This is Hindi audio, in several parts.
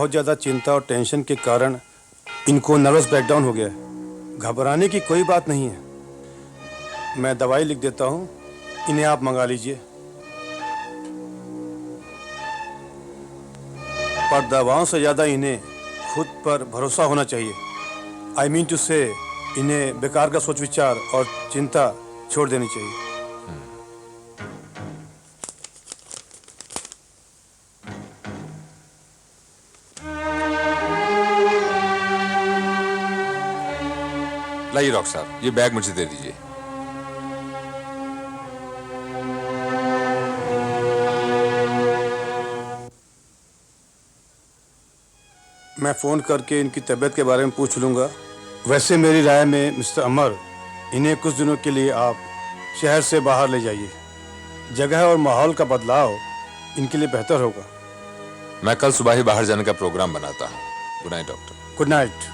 बहुत ज़्यादा चिंता और टेंशन के कारण इनको नर्वस ब्रेकडाउन हो गया है। घबराने की कोई बात नहीं है। मैं दवाई लिख देता हूँ, इन्हें आप मंगा लीजिए। पर दवाओं से ज़्यादा इन्हें खुद पर भरोसा होना चाहिए। आई मीन टू से इन्हें बेकार का सोच विचार और चिंता छोड़ देनी चाहिए। लाइए डॉक्टर साहब, ये बैग मुझे दे दीजिए। मैं फ़ोन करके इनकी तबीयत के बारे में पूछ लूँगा। वैसे मेरी राय में मिस्टर अमर, इन्हें कुछ दिनों के लिए आप शहर से बाहर ले जाइए। जगह और माहौल का बदलाव इनके लिए बेहतर होगा। मैं कल सुबह ही बाहर जाने का प्रोग्राम बनाता हूँ। Good night doctor. Good night.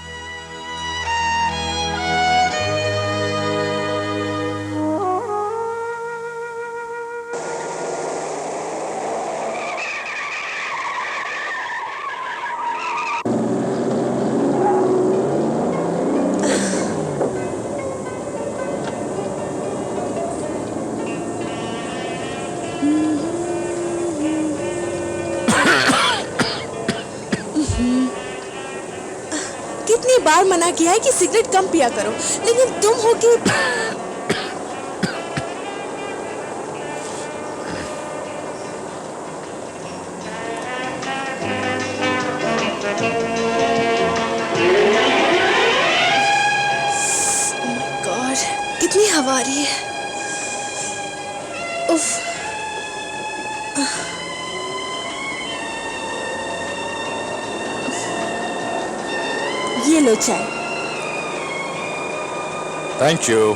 कितनी बार मना किया है कि सिगरेट कम पिया करो, लेकिन तुम हो कि गॉड, कितनी हवा आ रही है। उफ। ये लो चाय। Thank you.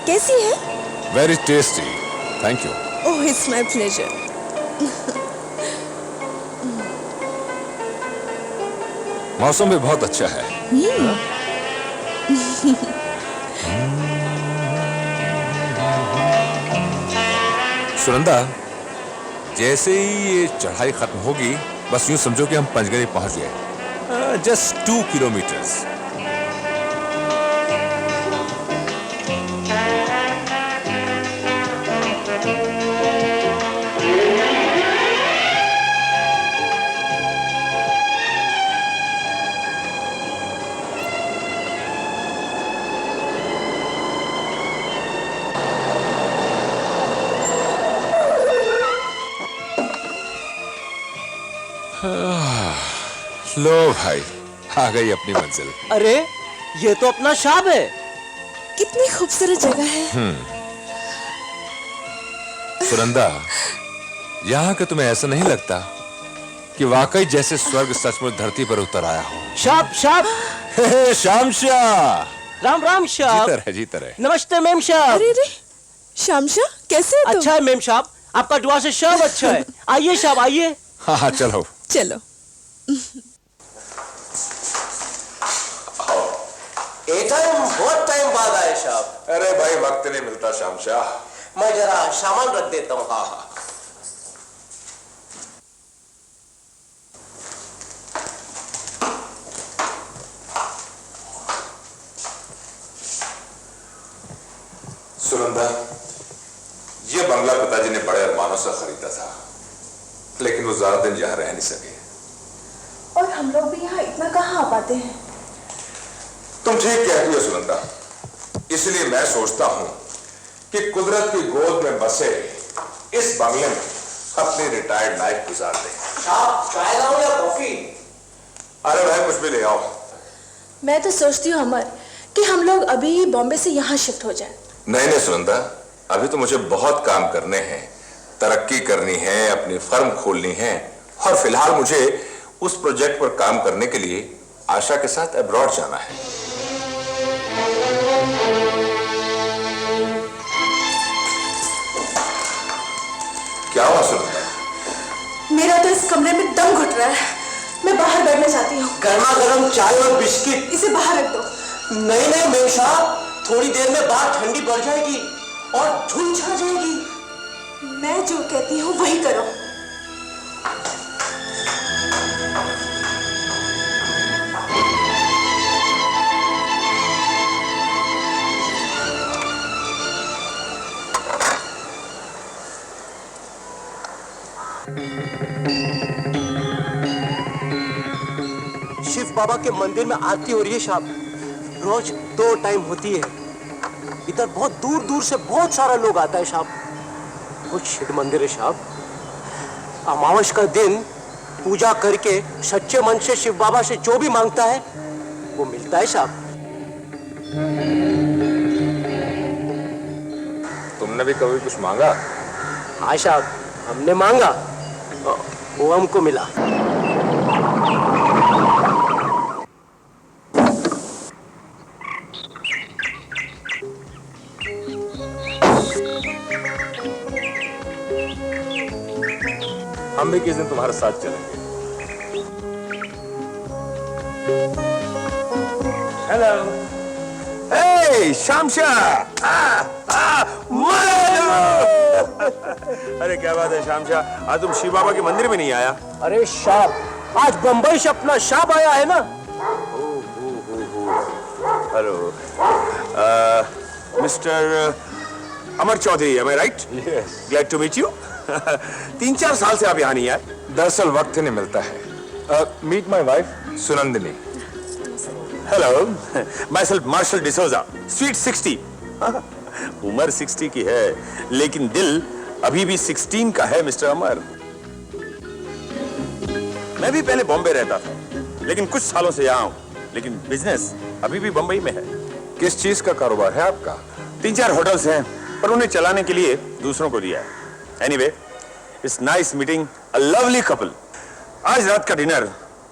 कैसी है? Very tasty, thank you. Oh, it's my pleasure. मौसम भी बहुत अच्छा है। सुनंदा, जैसे ही ये चढ़ाई खत्म होगी, बस यूं समझो कि हम पंचगढ़ी पहुंच गए। Just 2 kilometres. लो भाई, आ गई अपनी मंजिल। अरे, ये तो अपना शाब है। कितनी खूबसूरत जगह है। सुनंदा, यहाँ के तुम्हें ऐसा नहीं लगता कि वाकई जैसे स्वर्ग सचमुच धरती पर उतर आया हो? शाब शाब। श्याम शाह। राम राम शाब। जीता रहे, जीता रहे। नमस्ते मेम शाब। अरे रे, शामशा कैसे हो तुम? अच्छा है मेम शाब, आपका दुआ से शाब अच्छा है। आइए शाब, आइए। हाँ हाँ, चलो चलो। बहुत टाइम बाद आए शाब। अरे भाई, वक्त नहीं मिलता श्याम शाह। मैं जरा सामान रख देता हूँ। हाँ हाँ। सुनंदा, ये बंगला पिताजी ने बड़े अरमानों से खरीदा था, लेकिन वो ज्यादा दिन यहाँ रह नहीं सके। और हम लोग भी यहाँ इतना कहाँ आ पाते हैं? तुम ठीक कहती हो सुनंदा। इसलिए मैं सोचता हूं कि कुदरत की गोद में बसे इस बंगले में अपनी रिटायर्ड लाइफ गुजार दें। शाब, चाय लाऊं या कॉफी? अरे भाई, कुछ भी ले आओ। मैं तो सोचती हूँ अमर कि हम लोग अभी बॉम्बे से यहाँ शिफ्ट हो जाए। नहीं नहीं सुनंदा, अभी तो मुझे बहुत काम करने हैं, तरक्की करनी है, अपनी फर्म खोलनी है, और फिलहाल मुझे उस प्रोजेक्ट पर काम करने के लिए आशा के साथ अब्रॉड जाना है। क्या हुआ सुनंदा? मेरा तो इस कमरे में दम घुट रहा है। मैं बाहर बैठना चाहती हूँ। गर्मा गर्म चाय और बिस्किट। इसे बाहर रख दो। नहीं नहीं मेम साहब, थोड़ी देर में बात ठंडी पड़ जाएगी और धुल छा जाएगी। कहती हूँ वही करो। शिव बाबा के मंदिर में आरती हो रही है साहब, रोज 2 टाइम होती है। इधर बहुत दूर दूर से बहुत सारा लोग आता है साहब। बहुत शिव मंदिर है साहब। अमावस का दिन पूजा करके सच्चे मन से शिव बाबा से जो भी मांगता है वो मिलता है साहब। तुमने भी कभी कुछ मांगा? हाँ साहब, हमने मांगा, वो हमको मिला। हम भी किस दिन तुम्हारे साथ चलेंगे। हेलो। हे शामशा। अरे क्या बात है शामशा, आज तुम शिव बाबा के मंदिर में नहीं आया? अरे साहब, आज बंबई से अपना साहब आया है ना। Hello, mister Amar Chaudhary, am I right? Yes. Glad to meet you. 3-4 साल से आप यहाँ नहीं आए। दरअसल वक्त ही नहीं मिलता है। Meet my wife Sunandini. Hello, myself Marshal D'Souza, sweet 60। उम्र 60 की है लेकिन दिल अभी भी 16 का है मिस्टर अमर। मैं भी पहले बॉम्बे रहता था लेकिन कुछ सालों से यहाँ हूँ, लेकिन बिजनेस अभी भी बंबई में है। किस चीज का कारोबार है आपका? 3-4 होटल्स हैं पर उन्हें चलाने के लिए दूसरों को दिया है। Anyway, it's nice meeting a lovely couple. आज रात का डिनर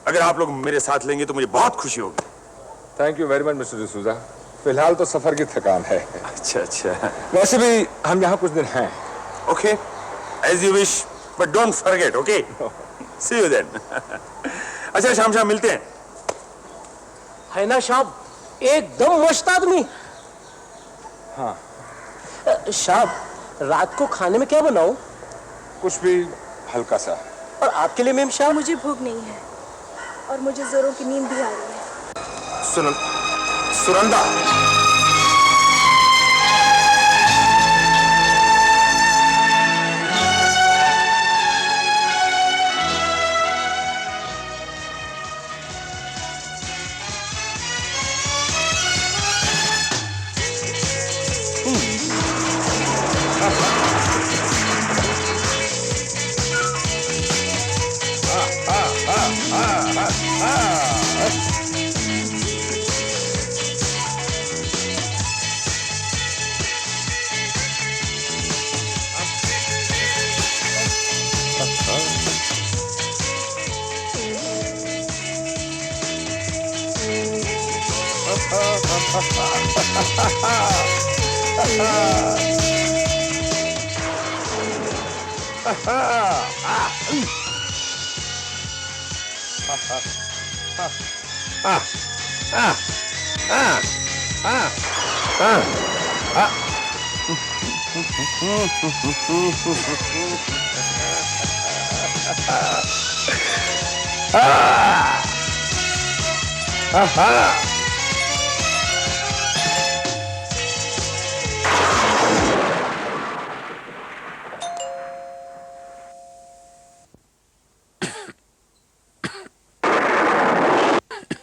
अगर आप लोग मेरे साथ लेंगे तो मुझे बहुत खुशी होगी। Thank you very much mister D'Souza. फिलहाल तो सफर की थकान है। अच्छा अच्छा, वैसे भी हम यहाँ कुछ दिन हैं। Okay, as you wish, but don't forget. Okay, see you then. अच्छा शाम शाम मिलते हैं। है ना साहब, एकदम मस्त आदमी। हाँ, साहब, रात को खाने में क्या बनाऊं? कुछ भी हल्का सा। और आपके लिए मेम साहब? मुझे भूख नहीं है और मुझे जोरों की नींद भी आ रही है। सुनंदा,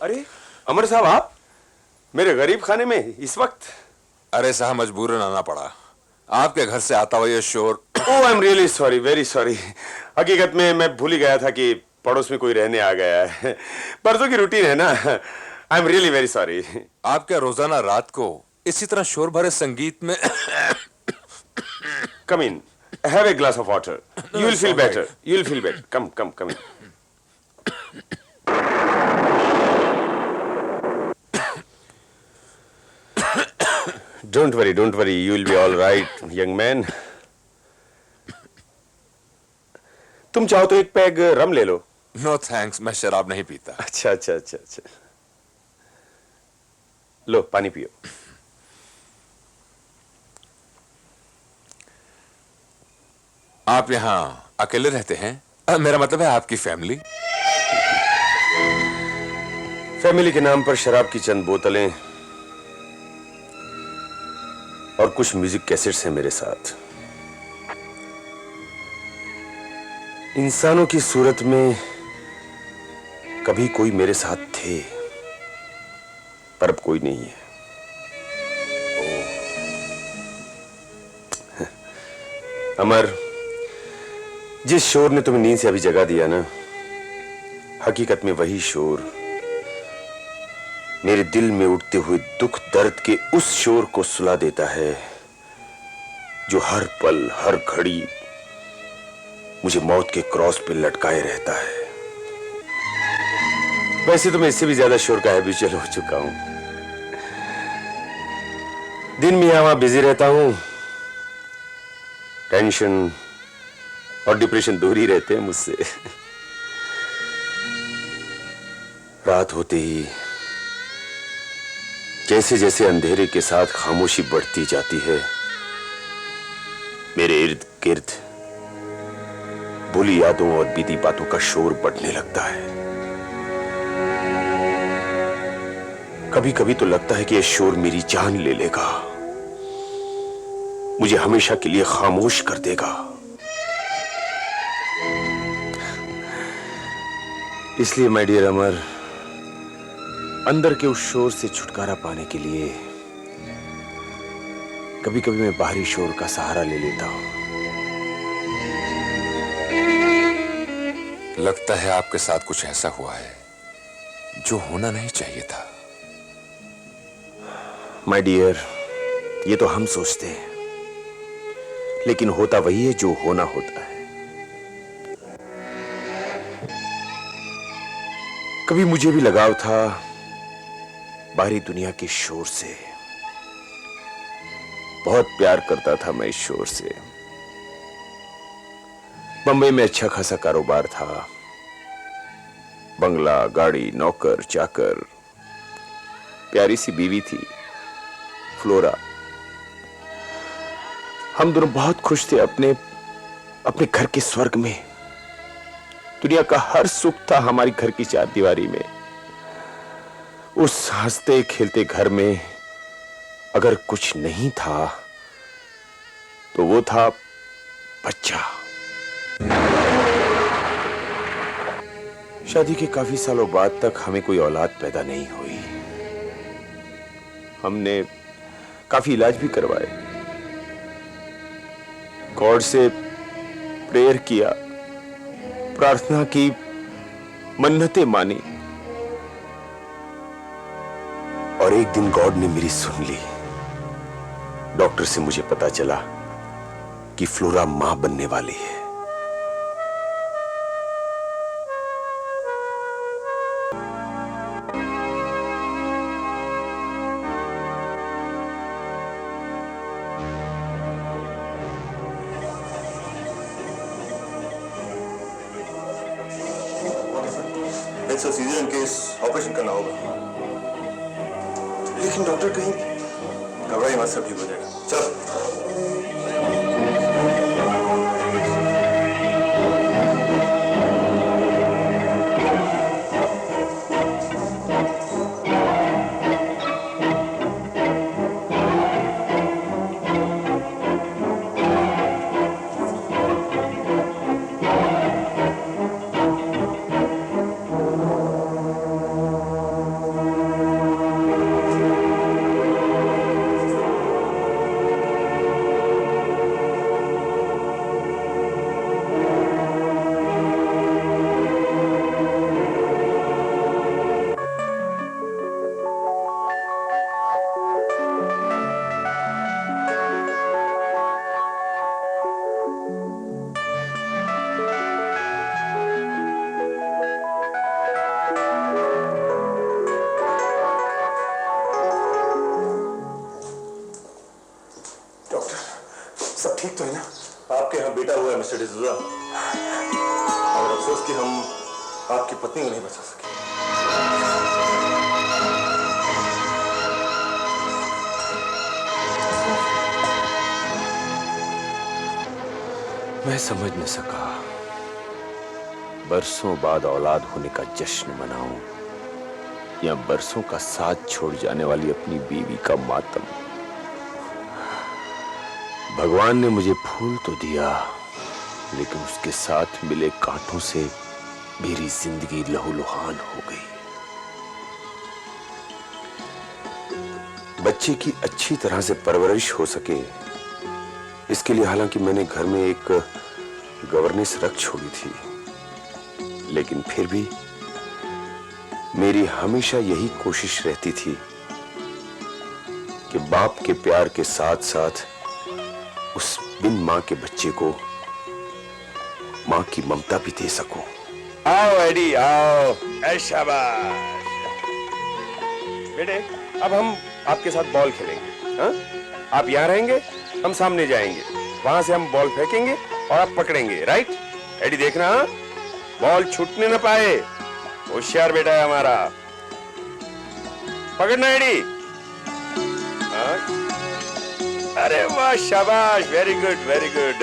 अरे अमर साहब, आप मेरे गरीब खाने में इस वक्त? अरे साहब मजबूरन आना पड़ा। आपके घर से आता हुआ ये शोर। Oh, I am really sorry, very sorry. हकीकत में मैं भूल ही गया था कि पड़ोस में कोई रहने आ गया है। परसों की रूटीन है ना। आई एम रियली वेरी सॉरी। आप क्या रोजाना रात को इसी तरह शोर भरे संगीत में? Come in, have a glass of water, you will feel better, you will feel better. Come come come in. Don't worry, you will be all right, young man. तुम चाहो तो एक पैग रम ले लो। नो थैंक्स, मैं शराब नहीं पीता। अच्छा अच्छा अच्छा अच्छा, लो पानी पियो। आप यहाँ अकेले रहते हैं? मेरा मतलब है आपकी फैमिली। फैमिली के नाम पर शराब की चंद बोतलें और कुछ म्यूजिक कैसेट्स हैं मेरे साथ। इंसानों की सूरत में कभी कोई मेरे साथ थे, पर अब कोई नहीं है। अमर, जिस शोर ने तुम्हें नींद से अभी जगा दिया ना, हकीकत में वही शोर मेरे दिल में उठते हुए दुख दर्द के उस शोर को सुला देता है जो हर पल हर घड़ी मुझे मौत के क्रॉस पे लटकाए रहता है। वैसे तो मैं इससे भी ज्यादा शोर का हैबिचुअल हो चुका हूं। दिन में यहां वहां बिजी रहता हूं, टेंशन और डिप्रेशन दूर ही रहते हैं मुझसे। रात होते ही जैसे जैसे अंधेरे के साथ खामोशी बढ़ती जाती है, मेरे इर्द गिर्द भूली यादों और बीती बातों का शोर बढ़ने लगता है। कभी कभी तो लगता है कि यह शोर मेरी जान ले लेगा, मुझे हमेशा के लिए खामोश कर देगा। इसलिए माय डियर अमर, अंदर के उस शोर से छुटकारा पाने के लिए कभी कभी मैं बाहरी शोर का सहारा ले लेता हूं। लगता है आपके साथ कुछ ऐसा हुआ है जो होना नहीं चाहिए था। माय डियर, ये तो हम सोचते हैं, लेकिन होता वही है जो होना होता है। कभी मुझे भी लगाव था बाहरी दुनिया के शोर से। बहुत प्यार करता था मैं इस शोर से। बंबई में अच्छा खासा कारोबार था, बंगला, गाड़ी, नौकर चाकर, प्यारी सी बीवी थी फ्लोरा। हम दोनों बहुत खुश थे अपने घर के स्वर्ग में। दुनिया का हर सुख था हमारी घर की चारदीवारी में। उस हंसते खेलते घर में अगर कुछ नहीं था तो वो था बच्चा। शादी के काफी सालों बाद तक हमें कोई औलाद पैदा नहीं हुई। हमने काफी इलाज भी करवाए, गॉड से प्रेयर किया, प्रार्थना की, मन्नतें मानी, और एक दिन गॉड ने मेरी सुन ली। डॉक्टर से मुझे पता चला कि फ्लोरा मां बनने वाली है। सीजन केस ऑपरेशन करना होगा। लेकिन डॉक्टर कहीं घबराइए मत, सब ठीक हो जाएगा। चल। सब ठीक तो है ना? आपके यहाँ बेटा हुआ है मिस्टर डिसूजा, और अफसोस कि हम आपकी पत्नी को नहीं बचा सके। मैं समझ न सका बरसों बाद औलाद होने का जश्न मनाऊं या बरसों का साथ छोड़ जाने वाली अपनी बीवी का मातम। भगवान ने मुझे फूल तो दिया, लेकिन उसके साथ मिले कांटों से मेरी जिंदगी लहूलुहान हो गई। बच्चे की अच्छी तरह से परवरिश हो सके, इसके लिए हालांकि मैंने घर में एक गवर्नेंस रख छोड़ी थी, लेकिन फिर भी मेरी हमेशा यही कोशिश रहती थी कि बाप के प्यार के साथ साथ उस बिन मां के बच्चे को मां की ममता भी दे सकूं। आओ एडी आओ, ऐ शाबाश बेटे। अब हम आपके साथ बॉल खेलेंगे। हाँ? आप यहां रहेंगे, हम सामने जाएंगे, वहां से हम बॉल फेंकेंगे और आप पकड़ेंगे। राइट एडी, देखना हाँ? बॉल छूटने ना पाए। होशियार बेटा है हमारा। पकड़ना एडी। हाँ? अरे वाह, शाबाश, वेरी गुड वेरी गुड।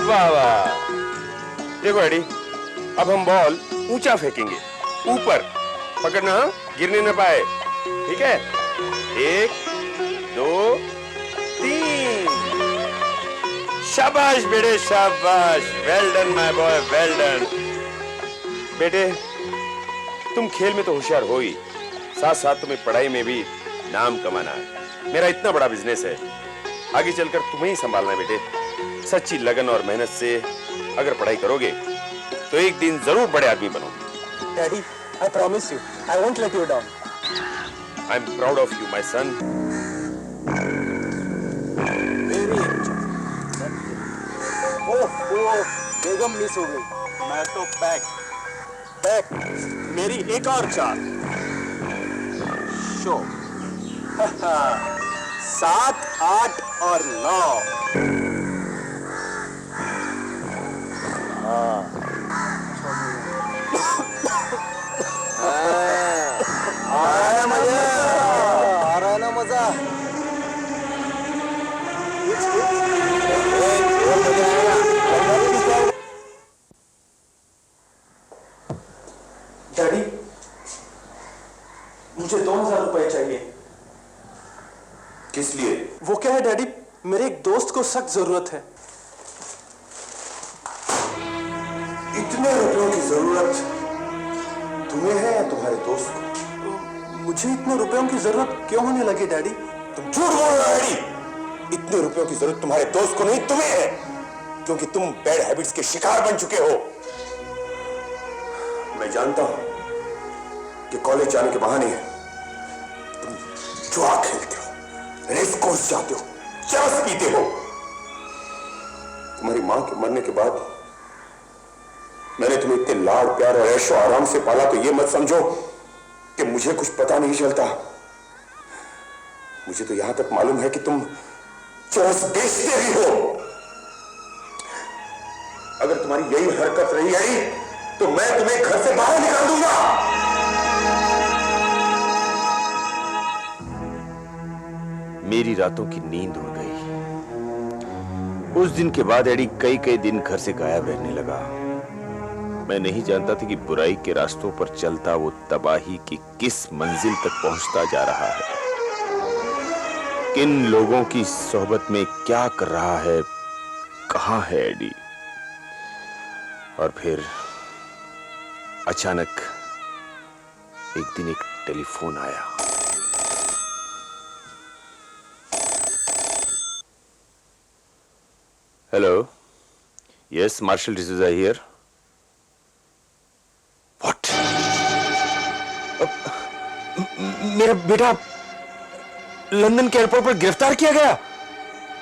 वाह वाह। देखो एडी, अब हम बॉल ऊंचा फेंकेंगे, ऊपर। पकड़ना हाँ? गिरने ना पाए। ठीक है? 1 2 3। शाबाश बेटे शाबाश, well done my boy, well done. बेटे तुम खेल में तो होशियार हो ही, साथ साथ तुम्हें पढ़ाई में भी नाम कमाना है। मेरा इतना बड़ा बिजनेस है, आगे चलकर तुम्हें ही संभालना है बेटे। सच्ची लगन और मेहनत से अगर पढ़ाई करोगे तो एक दिन जरूर बड़े आदमी बनोगे। Daddy, I promise you, I won't let you down. I'm proud of you, my son. Oh, Begum miss हो गई। मैं तो पैक। मेरी एक और चाल। शो। 7 8 और 9। आ रहा है ना मजा। डैडी, मुझे 2000 रुपए चाहिए। किस लिए? वो क्या है डैडी, मेरे एक दोस्त को सख्त जरूरत है। इतने रुपयों की जरूरत तुम्हें है या तुम्हारे दोस्त को? मुझे इतने रुपयों की जरूरत क्यों होने लगी डैडी? तुम झूठ बोल रहे हो एडी। इतने रुपयों की जरूरत तुम्हारे दोस्त को नहीं, तुम्हें है, क्योंकि तुम बैड हैबिट्स के शिकार बन चुके हो। मैं जानता हूं कि कॉलेज जाने के बहाने तुम जुआ खेलते हो, रेस कोर्स जाते हो, चरस पीते हो। तुम्हारी मां के मरने के बाद मैंने तुम्हें इतने लाड़ प्यार और ऐशो आराम से पाला, तो ये मत समझो कि मुझे कुछ पता नहीं चलता। मुझे तो यहां तक मालूम है कि तुम चरस बेचते भी हो। अगर तुम्हारी यही हरकत रही है तो मैं तुम्हें घर से बाहर निकाल दूंगा। मेरी रातों की नींद उड़ गई। उस दिन के बाद एडी कई कई दिन घर से गायब रहने लगा। मैं नहीं जानता था कि बुराई के रास्तों पर चलता वो तबाही की किस मंजिल तक पहुंचता जा रहा है, किन लोगों की सोहबत में क्या कर रहा है, कहां है एडी। और फिर अचानक एक दिन एक टेलीफोन आया। Hello, yes, Marshall D'Souza here. What? मेरा बेटा लंदन के एयरपोर्ट पर गिरफ्तार किया गया?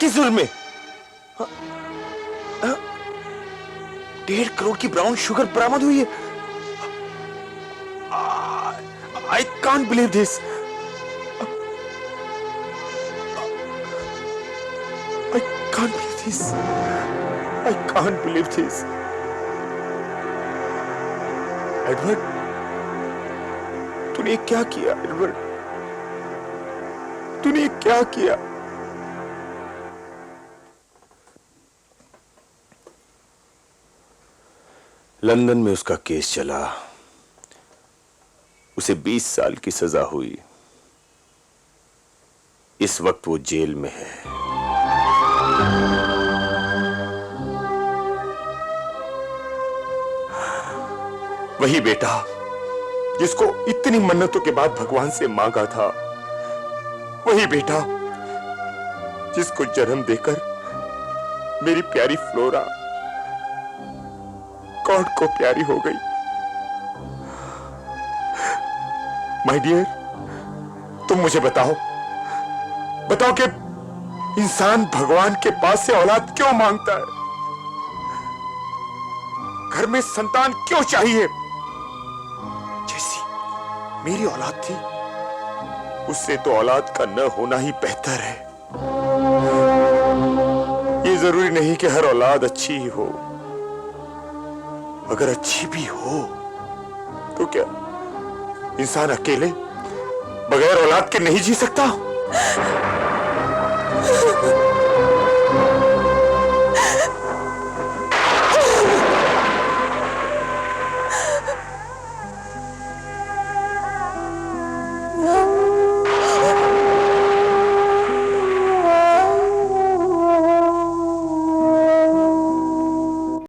किस जुर्म में? 1.5 करोड़ की ब्राउन शुगर बरामद हुई है। I can't believe this. I can't believe this. I can't believe this. Edward, तूने क्या किया? एडवर्ड, तूने क्या किया? लंदन में उसका केस चला, उसे 20 साल की सजा हुई। इस वक्त वो जेल में है। वही बेटा जिसको इतनी मन्नतों के बाद भगवान से मांगा था, वही बेटा जिसको जन्म देकर मेरी प्यारी फ्लोरा गॉड को प्यारी हो गई। माय डियर, तुम मुझे बताओ कि इंसान भगवान के पास से औलाद क्यों मांगता है? घर में संतान क्यों चाहिए? जैसी मेरी औलाद थी, उससे तो औलाद का न होना ही बेहतर है। ये जरूरी नहीं कि हर औलाद अच्छी ही हो। अगर अच्छी भी हो तो क्या इंसान अकेले बगैर औलाद के नहीं जी सकता?